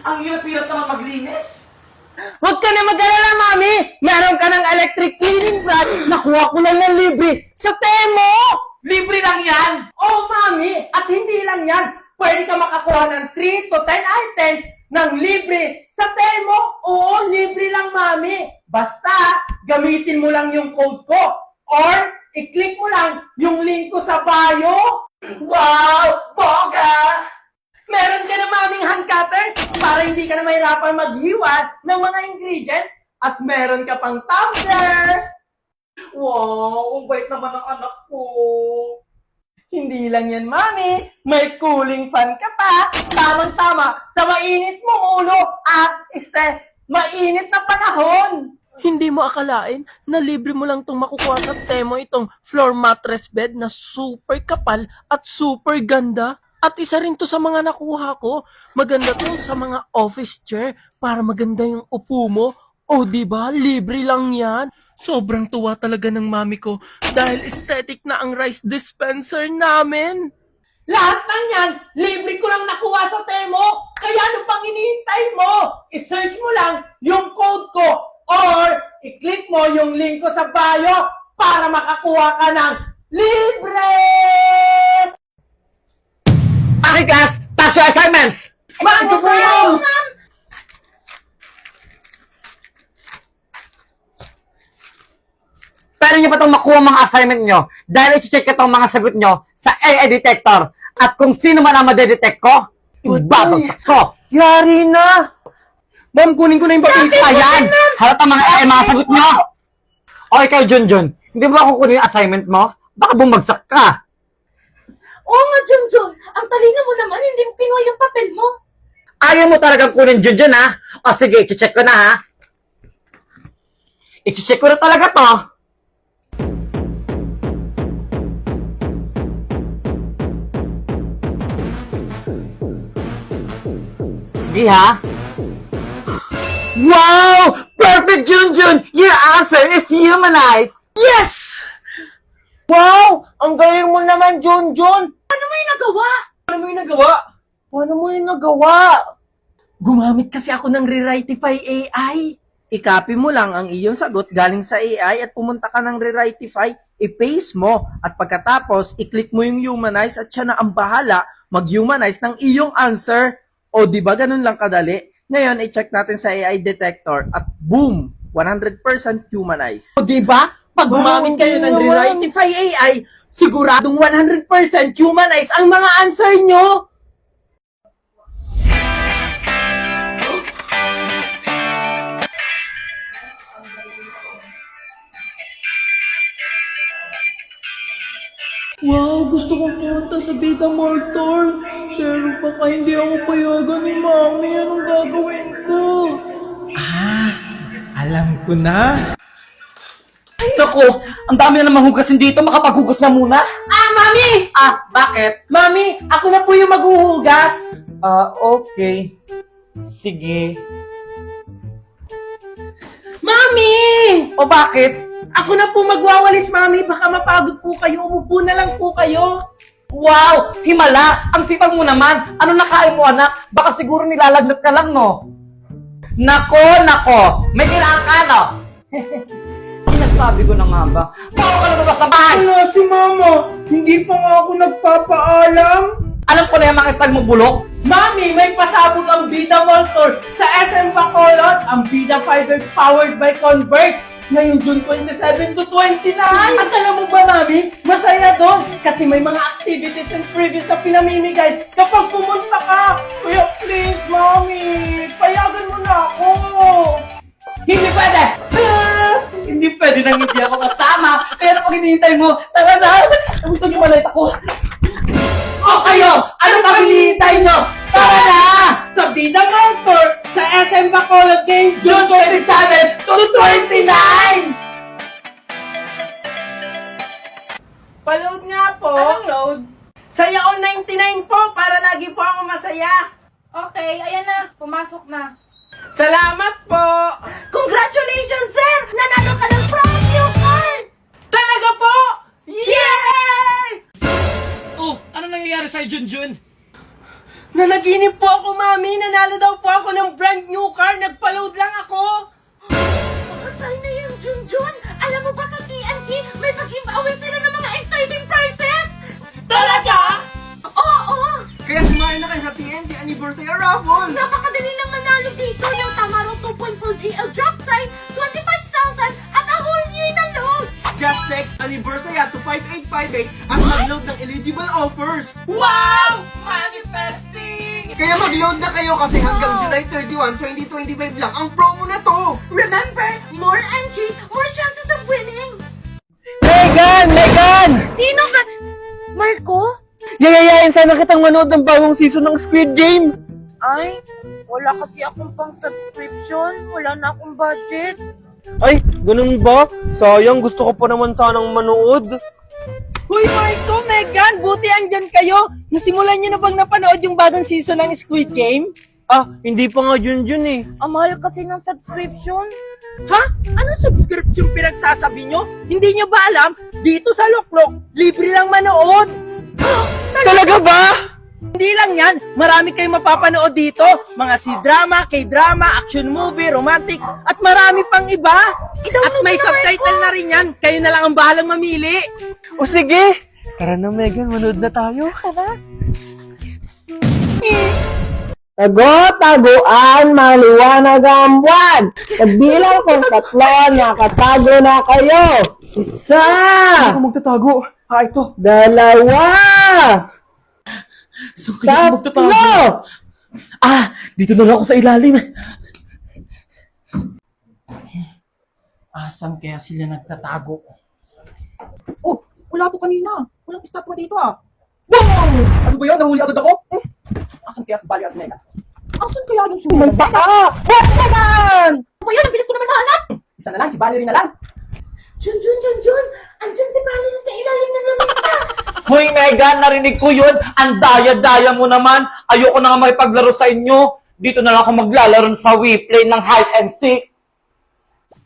Ang hirap-hirap naman maglinis. Huwag ka na mag-alala, Mami! Meron ka ng electric cleaning pad. Nakuha ko lang ng libre sa Temo! Libre lang yan! Oh, Mami! At hindi lang yan. Pwede ka makakuha ng 3 to 10 items ng libre sa Temo. Oo, libre lang, Mami. Basta, gamitin mo lang yung code ko. Or, i-click mo lang yung link ko sa bio. Wow! Boga! Meron ka na, Maming hand cutter para hindi ka na mahirapan maghiwa ng mga ingredient. At meron ka pang tumbler. Wow, ang bait naman ng anak ko. Hindi lang yan, Mami. May cooling fan ka pa. Tamang-tama sa mainit mong ulo at mainit na panahon. Hindi mo akalain na libre mo lang itong makukuha sa Temo itong floor mattress bed na super kapal at super ganda. At isa rin to sa mga nakuha ko. Maganda to sa mga office chair para maganda yung upo mo. O diba, libre lang yan. Sobrang tuwa talaga ng mami ko dahil aesthetic na ang rice dispenser namin. Lahat ng yan, libre ko lang nakuha sa Temo. Kaya ano pang hinihintay mo? I-search mo lang yung code ko or i-click mo yung link ko sa bio para makakuha ka ng libre! Okay, class! Task your assignments! Mami ko yun! Pwede nyo pa itong makuha mga assignment nyo dahil i-check ko itong mga sagot nyo sa AI detector. At kung sino man ang madedetect ko, ibabagsak ko. Yari na! Ma'am, kunin ko na yung papel ko. Ayan! Halata mga AI mga sagot nyo! O ikaw, Junjun, hindi ba kukunin yung assignment mo? Baka bumagsak ka. Oo nga, Junjun. Ang talino mo naman, hindi mo kinuha yung papel mo. Ayaw mo talagang kunin, Junjun, ha? O sige, i-check ko na, ha? I-check ko na talaga to. Sige, ha? Wow! Perfect, Junjun! Your answer is humanized! Yes! Wow! Ang galing mo naman, Junjun! Ano mo yung nagawa? Paano mo yung nagawa? Gumamit kasi ako ng Rewritify AI. I-copy mo lang ang iyong sagot galing sa AI at pumunta ka ng Rewritify, i-paste mo at pagkatapos, i-click mo yung humanize at siya na ang bahala mag-humanize ng iyong answer. O di ba ganun lang kadali? Ngayon, i-check natin sa AI detector at boom! 100% humanize. O di ba? Pag gumamit kayo ng Rewritify AI, siguradong 100% humanize ang mga answer nyo! Wow, gusto kong pumunta sa Bida Mall Tour. Pero baka hindi ako payagan ni Mami. Anong gagawin ko? Alam ko na. Naku, ang dami na namang hugasin dito. Makapaghugas na muna. Mami! Bakit? Mami, ako na po yung maghuhugas. Okay. Sige. Mami! O bakit? Ako na po magwawalis, Mami. Baka mapagod po kayo. Umupo na lang po kayo. Wow! Himala! Ang sipag mo naman! Ano nakain mo, anak? Baka siguro nilalagnat ka lang, no? Nako! May kailangan ka, no? Sinasabi ko na nga ba? Bawa ka na ba sa bahay? Wala si Mama. Hindi pa nga ako nagpapaalam. Alam ko na yung mga style mo bulok. Mami, may pasabog ang Bida Mall Tour sa SM Bacolod. Ang Bida Fiber powered by Convert. Ngayong June 27 to 29. At alam mo ba, Mami, masaya doon kasi may mga activities and freebies na pinamimigay kapag pumunta ka. Kaya please, Mami, payagan mo na ako. Hindi pwede! Hindi pwede nang hindi ako kasama. Kaya pag hinihintay mo, tara na! Gusto niyo malait ako. O kayo! Ano pa hinihintay nyo? Tara na! Sa Bida Mall Tour sa SM Bacolod ngayong June 27 to 29! Paload nga po. Anong load? Saya all 99 po para lagi po ako masaya. Okay, ayan na. Pumasok na. Salamat po. Congratulations, sir! Nanalo ka ng brand new card! Talaga po? Yay! Oh, ano nangyayari sa'yo, Junjun? Nanaginip po ako, Mami. Nanalo daw po ako ng Masaya raffle! Napakadali lang manalo dito ng Tamaro 2.4 GL drop sign, 25,000 at a whole year na loan! Just text Anniversaya to 5858 at mag-load ng eligible offers! Wow! Manifesting! Kaya mag-load na kayo kasi hanggang July 31, 2025 lang ang promo na to! Remember, more entries, more chances of winning! Megan! Sino ba? Marco? Yayayain sana kitang manood ng bagong season ng Squid Game! Ay, wala kasi akong pang subscription. Wala na akong budget. Ay, ganun ba? Sayang, gusto ko pa naman sanang manood. Hoy Marco, Megan, buti andyan kayo. Nasimulan niyo na bang napanood yung bagong season ng Squid Game? Ah, hindi pa nga yun eh. Ang mahal kasi ng subscription. Ha? Anong subscription pinagsasabi nyo? Hindi nyo ba alam? Dito sa Loklok, libre lang manood. Talaga ba? Hindi lang yan, marami kayong mapapanood dito. Mga C-drama, K-drama, action movie, romantic, at marami pang iba. At may subtitle na rin yan. Kayo na lang ang bahalang mamili. O sige, tara na Megan, manood na tayo. Tara. Tago-taguan, maliwanag ang buwan. Pagbilang kong tatlo, nakatago na kayo. Isa, Ako magtatago. Ito. dalawa, So, kaya ako magtatago. tatlo. Dito na lang ako sa ilalim. Asan kaya sila nagtatago? Oh, wala po kanina. Walang stopper dito ah. Wow! Ano ba yun? Nahuli agad ako? Asan kaya si Bali at Mega? Asan kaya yung sumunod? May paa! Megan! Ano ba yun? Ang bilis ko naman nahanap. Isa na lang, si Valerie na lang. Jun! Andyan si Valerie sa ilalim ng lamesa. Hoy Megan, narinig ko yun. Ang daya-daya mo naman. Ayoko na nga makipaglaro sa inyo. Dito na lang ako maglalaro sa WePlay ng hide and seek.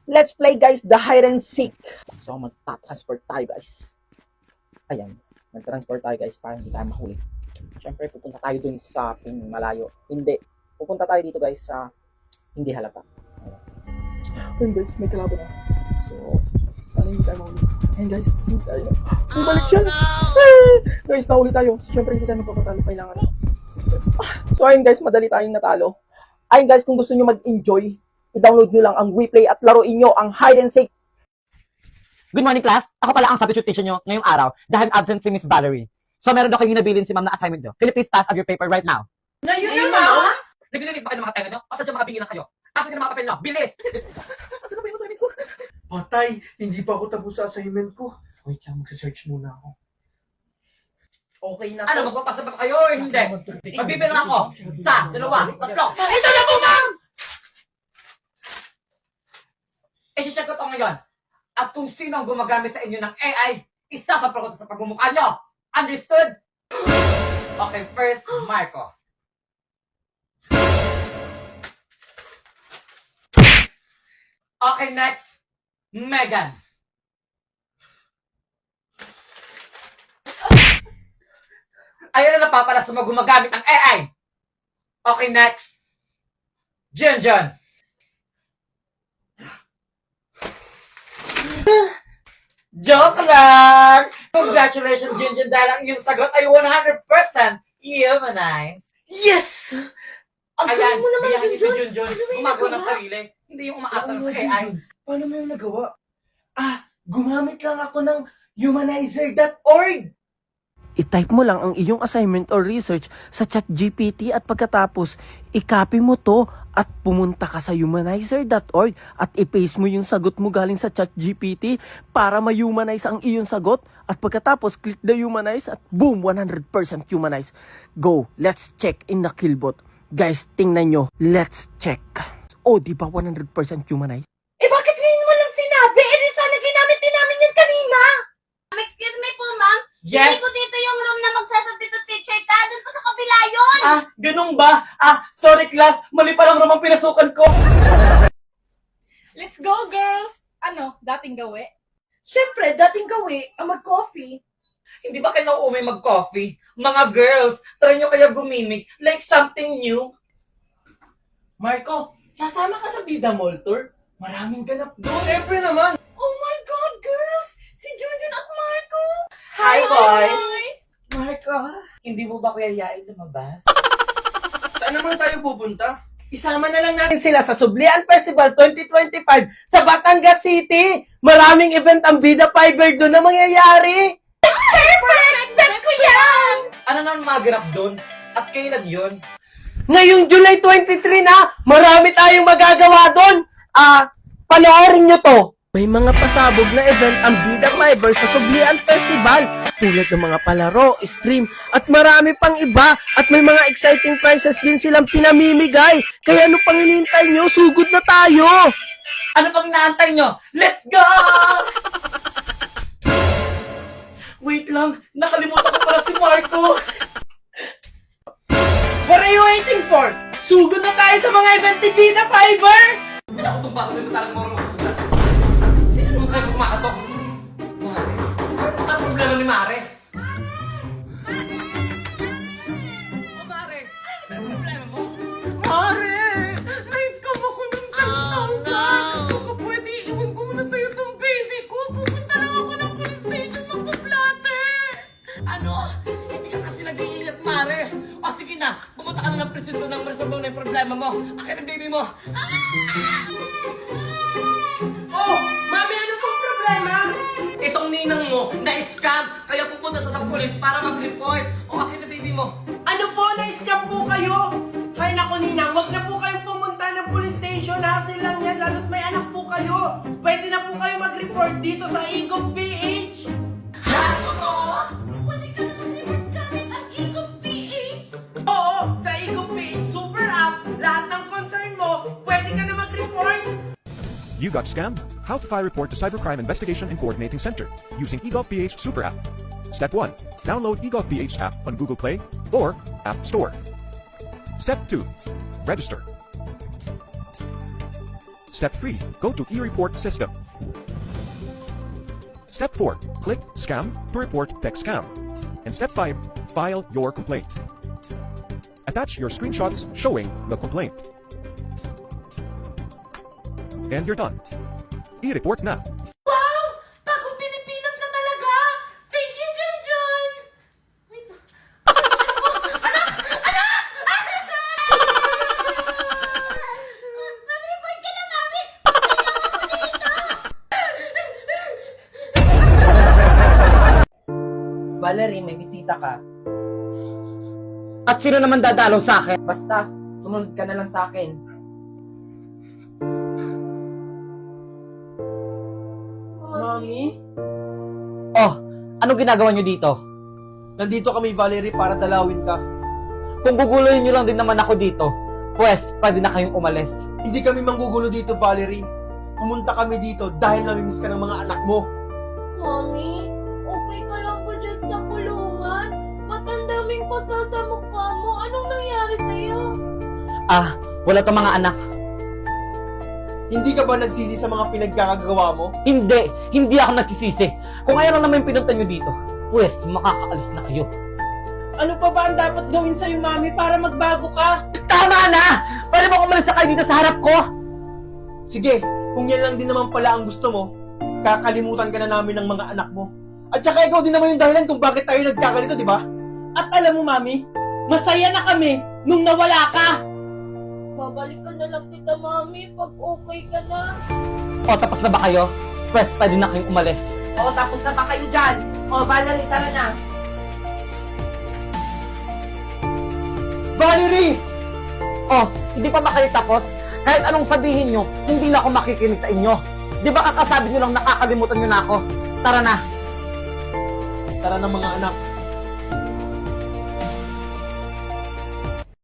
Let's play guys, the hide and seek. So, magta-transport tayo guys. Ayan, mag-transport tayo guys para hindi tayo mahuli. Siyempre, pupunta tayo dun sa malayo. Hindi. Pupunta tayo dito guys sa hindi halata. Ayan guys, may kalabo na. So, sana hindi tayo mahuli. Ayan guys, hindi tayo. Bumalik siya. Guys, nahuli tayo. Siyempre, hindi tayo magpapatalo. Kailangan. So, ayun guys, madali tayong natalo. Ayun guys, kung gusto nyo mag-enjoy, i-download nyo lang ang WePlay at laruin nyo ang hide and seek. Good morning, class. Ako pala ang substitute teacher nyo ngayong araw dahil absent si Miss Valerie. So, meron daw kayong hinabilin si ma'am na assignment nyo. Can you please pass up your paper right now? Ngayon naman? Naglilinis ba kayo ng mga tenga nyo? O sadya mga bingi lang kayo? Asan ka ng mga papel nyo? Bilis! Asan na ba yung assignment ko? Patay, hindi pa ako tapos sa assignment ko. Wait lang, magsa-search muna ako. Okay na Ano, magpapasa ba kayo o hindi? Magbibilang ako. Isa, dalawa, tatlo. Ito na po, ma'am! I-check ko to ngayon. At kung sino ang gumagamit sa inyo ng AI, isasampal ko to sa pagmumukha nyo. Understood? Okay, first, Marco. Okay, next, Megan. Ayun na napapala sa mga gumagamit ng AI. Okay, next, Junjun. Joke lang! Congratulations, Junjun, dahil ang iyong sagot ay 100% humanized. Yes! Ang Ayan, galing mo naman, biyahin niyo si Junjun. Junjun. Ano ba yung Gumagawa ng nagawa? sarili. Hindi yung umaasa lang sa AI. Paano mo yung nagawa? Gumamit lang ako ng humanizer.org. I-type mo lang ang iyong assignment or research sa ChatGPT at pagkatapos, i-copy mo to at pumunta ka sa humanizer.org at i-paste mo yung sagot mo galing sa ChatGPT para ma-humanize ang iyong sagot at pagkatapos, click the humanize at boom, 100% humanize. Go, let's check in the Killbot. Guys, tingnan nyo, let's check. Oh, di ba 100% humanize? Eh bakit ngayon mo lang sinabi? Eh di sana ginamit din namin yan kanina. Excuse me po, ma'am. Yes! Hindi ko dito yung room na magsasubstitute teacher ka. Doon pa sa kabila yun. Ganun ba? Sorry class, mali pa lang naman pinasukan ko. Let's go, girls! Ano, dating gawi? Siyempre, dating gawi, ang mag-coffee. Hindi ba kayo nauumi mag-coffee? Mga girls, try nyo kaya gumimik like something new. Marco, sasama ka sa Bida Mall Tour? Maraming ganap doon. Siyempre naman! Oh my God, girls! Si Junjun at Marco! Hi, boys! Guys! Marco, hindi mo ba kuya yain lumabas? Saan naman tayo pupunta? Isama na lang natin sila sa Sublian Festival 2025 sa Batangas City. Maraming event ang Bida Fiber doon na mangyayari. Perfect! Bet ko yan! Ano naman maganap doon? At kailan yun? Ngayong July 23 na, marami tayong magagawa doon. Panoorin nyo to. May mga pasabog na event ang Bida Fiber sa Sublian Festival tulad ng mga palaro, stream, at marami pang iba at may mga exciting prizes din silang pinamimigay. Kaya ano pang hinihintay nyo? Sugod na tayo! Ano pang inaantay nyo? Let's go! Wait lang, nakalimutan ko pala si Marco. What are you waiting for? Sugod na tayo sa mga event ni Bida Fiber! Pinakutong ba ako na talagang marunong magputas? Sino naman kayo kumakatok? Mare, ano ang problema ni Mare? O Mare, ano ang problema mo? Mare! Na-scam ako ng 10,000! Kung ka pwede, iwan ko muna sa'yo tong baby ko. Pupunta lang ako ng police station magpa-platter! Ano? Hindi ka kasi nag-iingat, Mare. O sige na, pumunta ka na ng presinto nang maresolve na yung problema mo. Akin ang baby mo. Oh, Mami, ano pong problema? Itong ninang mo, na-scam. Kaya pupunta sa pulis para mag-report. O akin na baby mo. Ano po, na-scam po kayo? Hay nako, Ninang, wag na po kayong pumunta ng police station. Hassle lang yan, lalo't may anak po kayo. Pwede na po kayo mag-report dito sa Igong PH. Pwede ka naman report gamit ang Eagle PH! Oo, sa Igong PH Super App, lahat ng concern mo, pwede ka na mag-report. You got scammed? How to file report to Cybercrime Investigation and Coordinating Center using eGovPH Super App. Step 1. Download eGovPH app on Google Play or App Store. Step 2. Register. Step 3. Go to eReport System. Step 4. Click Scam to report text scam. And Step 5. File your complaint. Attach your screenshots showing the complaint. And you're done. I-report na. Wow! Bagong Pilipinas na talaga! Thank you, Junjun! Wait lang. Mag-report ka na, Mami! Pagkailangan ko dito! Valerie, may bisita ka. At sino naman dadalaw sa akin? Basta, sumunod ka na lang sa akin. Mami? Oh, ano ginagawa nyo dito? Nandito kami, Valerie, para dalawin ka. Kung guguluhin nyo lang din naman ako dito, pues, pwede na kayong umalis. Hindi kami manggugulo dito, Valerie. Pumunta kami dito dahil namimiss ka ng mga anak mo. Mami, okay ka lang ba dyan sa kulungan? Ba't ang daming pasa sa mukha mo? Anong nangyari sa'yo? Ah, wala to mga anak. Hindi ka ba nagsisi sa mga pinagkakagawa mo? Hindi ako nagsisisi. Kung ayaw lang naman yung pinunta nyo dito, pues, makakaalis na kayo. Ano pa ba ang dapat gawin sa'yo, Mami, para magbago ka? Tama na! Pwede ba umalis na kayo dito sa harap ko? Sige, kung yan lang din naman pala ang gusto mo, kakalimutan ka na namin ng mga anak mo. At saka ikaw din naman yung dahilan kung bakit tayo nagkakalito, di ba? At alam mo, Mami, masaya na kami nung nawala ka. Babalikan na lang kita, Mami, pag okay ka na. O, tapos na ba kayo? Pues, pwede na kayong umalis. O, tapos na ba kayo dyan? O, Valerie, tara na. Valerie! Oh, hindi pa ba kayo tapos? Kahit anong sabihin nyo, hindi na ako makikinig sa inyo. Di ba kakasabi nyo lang nakakalimutan nyo na ako? Tara na. Tara na mga anak.